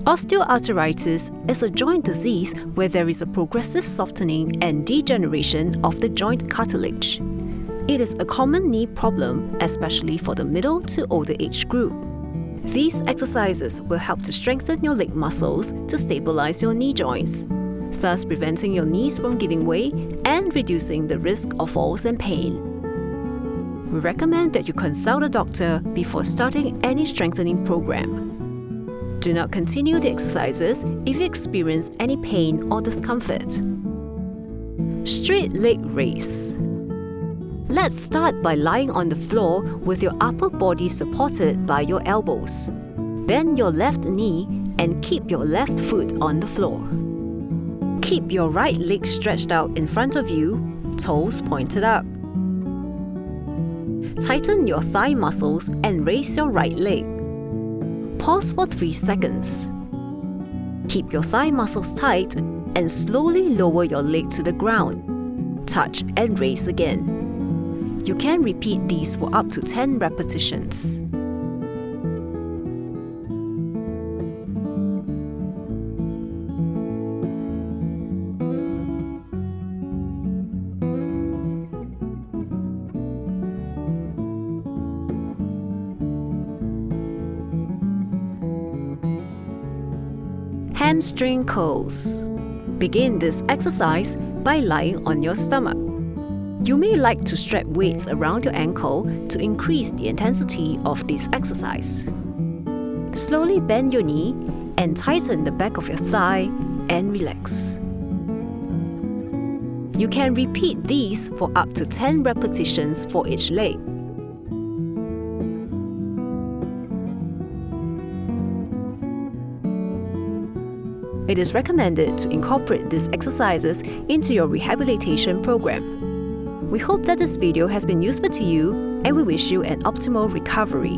Osteoarthritis is a joint disease where there is a progressive softening and degeneration of the joint cartilage. It is a common knee problem, especially for the middle to older age group. These exercises will help to strengthen your leg muscles to stabilize your knee joints, thus preventing your knees from giving way and reducing the risk of falls and pain. We recommend that you consult a doctor before starting any strengthening program. Do not continue the exercises if you experience any pain or discomfort. Straight leg raise. Let's start by lying on the floor with your upper body supported by your elbows. Bend your left knee and keep your left foot on the floor. Keep your right leg stretched out in front of you, toes pointed up. Tighten your thigh muscles and raise your right leg. Pause for 3 seconds. Keep your thigh muscles tight and slowly lower your leg to the ground. Touch and raise again. You can repeat these for up to 10 repetitions. Hamstring curls. Begin this exercise by lying on your stomach. You may like to strap weights around your ankle to increase the intensity of this exercise. Slowly bend your knee and tighten the back of your thigh and relax. You can repeat these for up to 10 repetitions for each leg. It is recommended to incorporate these exercises into your rehabilitation program. We hope that this video has been useful to you, and we wish you an optimal recovery.